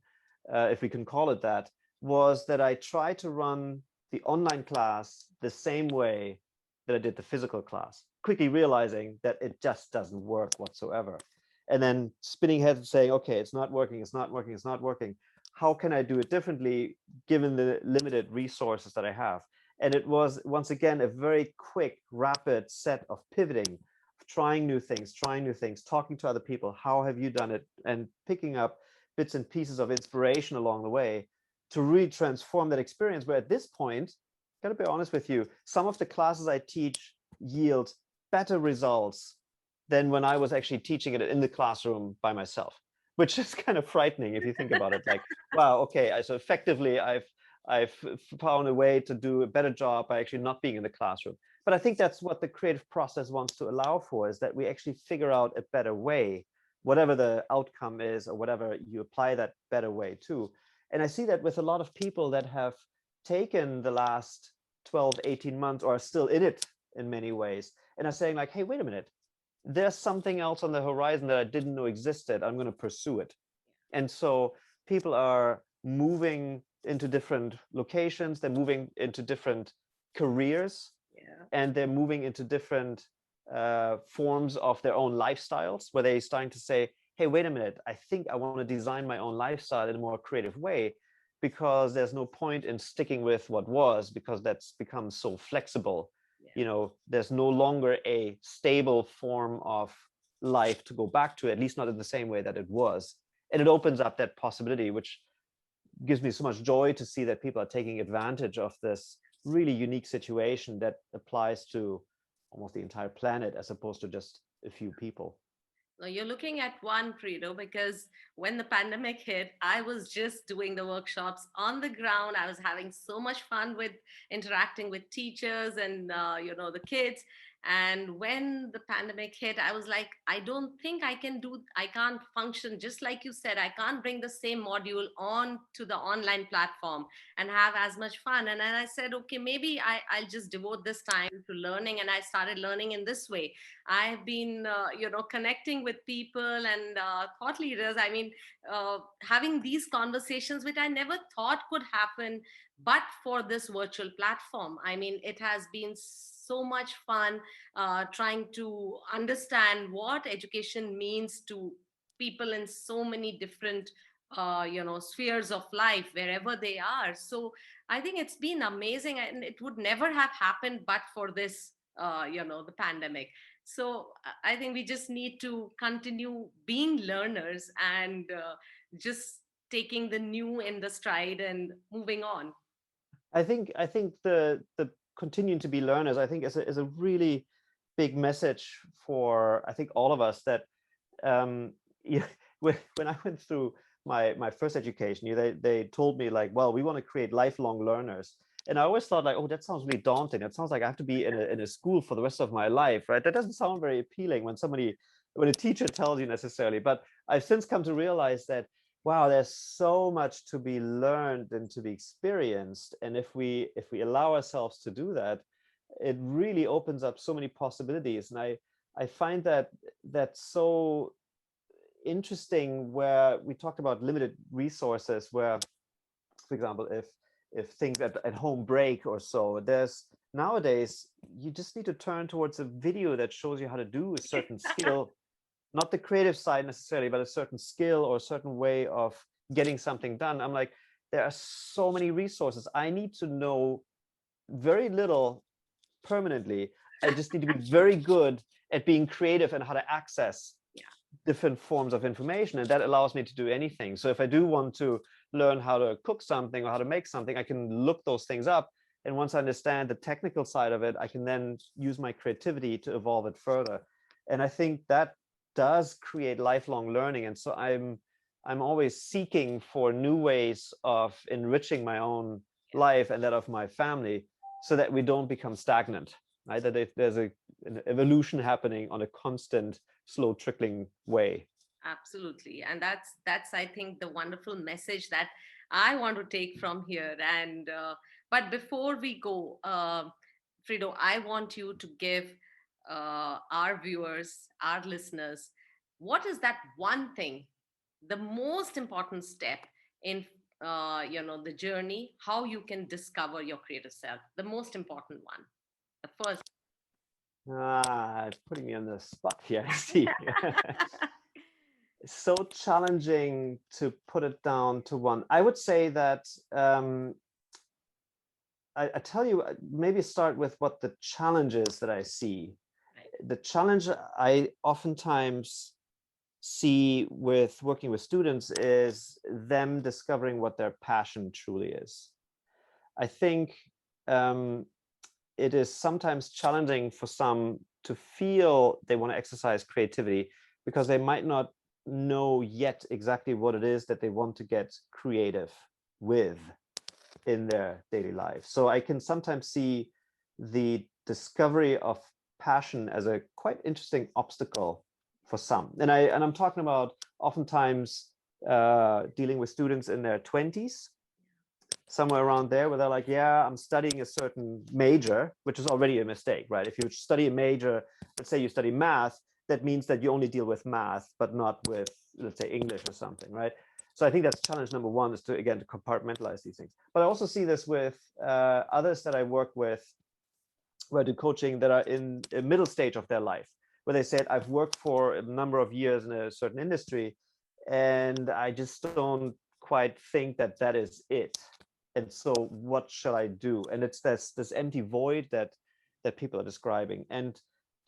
if we can call it that, was that I tried to run the online class the same way that I did the physical class, quickly realizing that it just doesn't work whatsoever. And then spinning heads and saying, okay, it's not working, it's not working, it's not working. How can I do it differently given the limited resources that I have? And it was, once again, a very quick, rapid set of pivoting, trying new things, talking to other people. How have you done it? And picking up bits and pieces of inspiration along the way to really transform that experience, where at this point, gotta be honest with you, some of the classes I teach yield better results than when I was actually teaching it in the classroom by myself, which is kind of frightening if you think about it. Like, wow, okay, so effectively I've found a way to do a better job by actually not being in the classroom. But I think that's what the creative process wants to allow for, is that we actually figure out a better way, whatever the outcome is, or whatever you apply that better way to. And I see that with a lot of people that have taken the last 12, 18 months, or are still in it in many ways, and are saying, like, hey, wait a minute, there's something else on the horizon that I didn't know existed. I'm going to pursue it. And so people are moving into different locations, they're moving into different careers, Yeah. and they're moving into different forms of their own lifestyles, where they're starting to say, hey, wait a minute, I think I want to design my own lifestyle in a more creative way. because there's no point in sticking with what was, because that's become so flexible. Yeah. There's no longer a stable form of life to go back to, at least not in the same way that it was. And it opens up that possibility, which gives me so much joy to see that people are taking advantage of this really unique situation that applies to almost the entire planet as opposed to just a few people. No, you're looking at one, Fredo, because when the pandemic hit, I was just doing the workshops on the ground. I was having so much fun with interacting with teachers and the kids. And when the pandemic hit, I was like, I don't think I can't function. Just like you said, I can't bring the same module on to the online platform and have as much fun. And then I said, okay, maybe I'll just devote this time to learning. And I started learning in this way. I've been, connecting with people and thought leaders. I mean, having these conversations, which I never thought could happen, but for this virtual platform. I mean, it has been so much fun trying to understand what education means to people in so many different spheres of life wherever they are. So I think it's been amazing, and it would never have happened but for this the pandemic. So I think we just need to continue being learners and just taking the new in the stride and moving on. I think the continuing to be learners, I think, is a really big message for, I think, all of us, that yeah, when I went through my first education, they told me, like, well, we want to create lifelong learners. And I always thought, like, oh, that sounds really daunting. That sounds like I have to be in a school for the rest of my life, right? That doesn't sound very appealing when a teacher tells you, necessarily. But I've since come to realize that, wow, there's so much to be learned and to be experienced. And if we allow ourselves to do that, it really opens up so many possibilities. And I find that so interesting, where we talked about limited resources, where, for example, if things at home break or so, there's nowadays, you just need to turn towards a video that shows you how to do a certain skill, not the creative side necessarily, but a certain skill or a certain way of getting something done. I'm like, there are so many resources. I need to know very little permanently. I just need to be very good at being creative and how to access different forms of information, and that allows me to do anything. So if I do want to learn how to cook something or how to make something, I can look those things up, and once I understand the technical side of it, I can then use my creativity to evolve it further. And I think that does create lifelong learning. And so I'm always seeking for new ways of enriching my own life and that of my family, so that we don't become stagnant, right? That if there's an evolution happening on a constant, slow trickling way. Absolutely. And that's I think the wonderful message that I want to take from here. And but before we go, Frido, I want you to give our viewers, our listeners, what is that one thing, the most important step in the journey, how you can discover your creative self, the most important one, the first. It's putting me on the spot here. I see. It's so challenging to put it down to one. I would say that I tell you, maybe start with what the challenge is that I see. Right. The challenge I oftentimes see with working with students is them discovering what their passion truly is. I think it is sometimes challenging for some to feel they want to exercise creativity, because they might not know yet exactly what it is that they want to get creative with in their daily life. So I can sometimes see the discovery of passion as a quite interesting obstacle for some. And I'm talking about oftentimes dealing with students in their 20s, somewhere around there, where they're like, yeah, I'm studying a certain major, which is already a mistake, right? If you study a major, let's say you study math, that means that you only deal with math, but not with, let's say, English or something, right? So I think that's challenge number one, is to, again, to compartmentalize these things. But I also see this with others that I work with, where I do coaching, that are in a middle stage of their life, where they said, I've worked for a number of years in a certain industry, and I just don't quite think that that is it. And so what shall I do? And it's this empty void that people are describing. And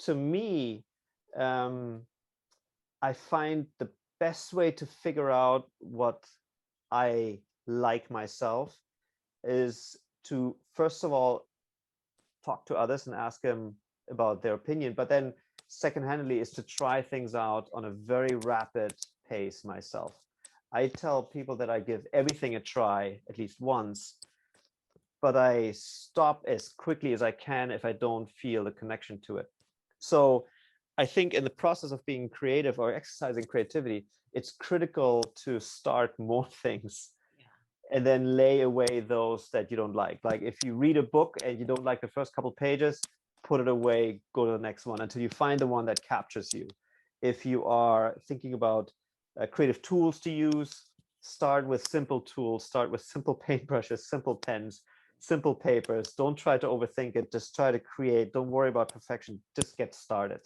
to me, I find the best way to figure out what I like myself is to, first of all, talk to others and ask them about their opinion. But then second-handedly is to try things out on a very rapid pace myself. I tell people that I give everything a try at least once, but I stop as quickly as I can if I don't feel the connection to it. So I think in the process of being creative or exercising creativity, it's critical to start more things and then lay away those that you don't like. Like if you read a book and you don't like the first couple pages, put it away, go to the next one until you find the one that captures you. If you are thinking about creative tools to use, start with simple tools, start with simple paintbrushes, simple pens, simple papers. Don't try to overthink it. Just try to create. Don't worry about perfection. Just get started.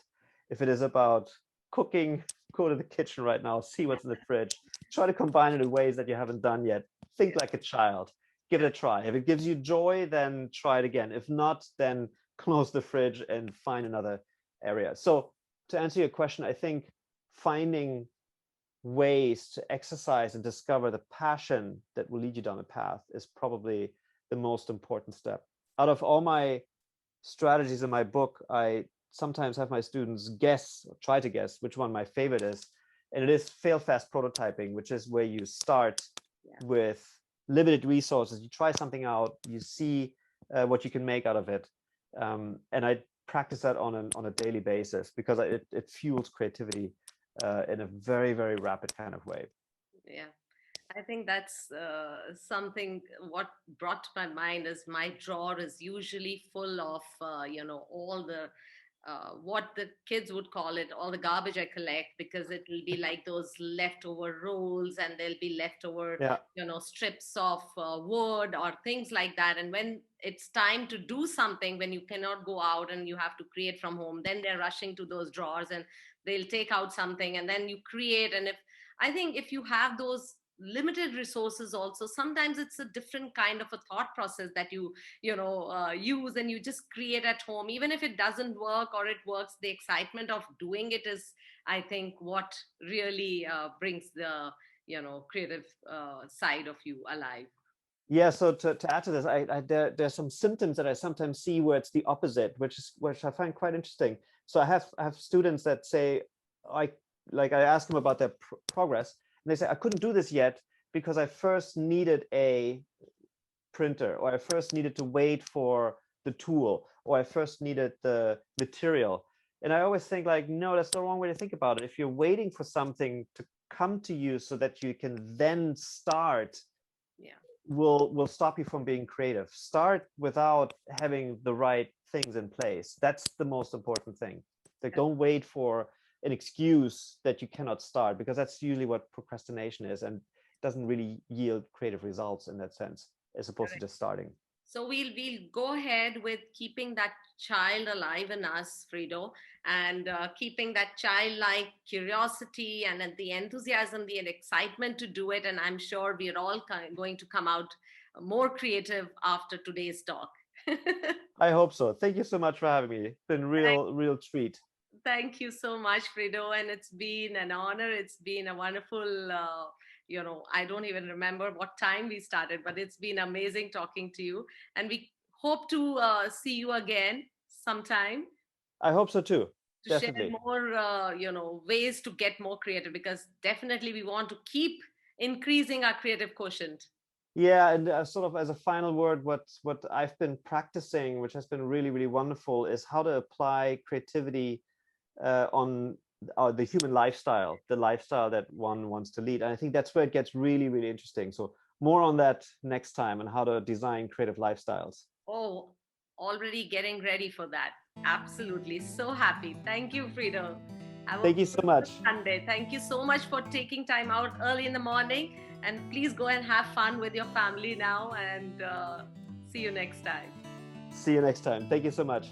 If it is about cooking, go to the kitchen right now, see what's in the fridge. Try to combine it in ways that you haven't done yet. Think like a child. Give it a try. If it gives you joy, then try it again. If not, then close the fridge and find another area. So to answer your question, I think finding ways to exercise and discover the passion that will lead you down the path is probably the most important step. Out of all my strategies in my book, I sometimes have my students guess, or try to guess, which one my favorite is. And it is fail fast prototyping, which is where you start with limited resources. You try something out, you see what you can make out of it. And I practice that on a daily basis because it fuels creativity in a very, very rapid kind of way. Yeah. I think that's something. What brought to my mind is my drawer is usually full of, all the what the kids would call it, all the garbage I collect, because it will be like those leftover rolls, and there'll be leftover, Yeah. strips of wood or things like that. And when it's time to do something, when you cannot go out and you have to create from home, then they're rushing to those drawers and they'll take out something and then you create. And I think if you have those limited resources also, sometimes it's a different kind of a thought process that you use, and you just create at home. Even if it doesn't work or it works, the excitement of doing it is, I think, what really brings the creative side of you alive. Yeah, so to add to this, there's some symptoms that I sometimes see where it's the opposite, which I find quite interesting. So I have students that say, I ask them about their progress, and they say, I couldn't do this yet because I first needed a printer, or I first needed to wait for the tool, or I first needed the material. And I always think like, no, that's the wrong way to think about it. If you're waiting for something to come to you so that you can then start, will stop you from being creative. Start without having the right things in place. That's the most important thing. Like, don't wait for an excuse that you cannot start, because that's usually what procrastination is, and doesn't really yield creative results in that sense, as opposed to just starting. So we'll go ahead with keeping that child alive in us, Frido, and keeping that childlike curiosity and the enthusiasm, the excitement to do it. And I'm sure we're all going to come out more creative after today's talk. I hope so. Thank you so much for having me. It's been real treat. Thank you so much, Frido. And it's been an honor. It's been a wonderful, I don't even remember what time we started, but it's been amazing talking to you. And we hope to see you again sometime. I hope so too. To Definitely. share more, ways to get more creative, because definitely we want to keep increasing our creative quotient. Yeah, and sort of as a final word, what I've been practicing, which has been really wonderful, is how to apply creativity on the human lifestyle, the lifestyle that one wants to lead. And I think that's where it gets really interesting. So more on that next time, and how to design creative lifestyles. Oh, already getting ready for that. Absolutely. So happy. Thank you, Frido. Have a Thank you so much. Sunday. Thank you so much for taking time out early in the morning. And please go and have fun with your family now, and see you next time. See you next time. Thank you so much.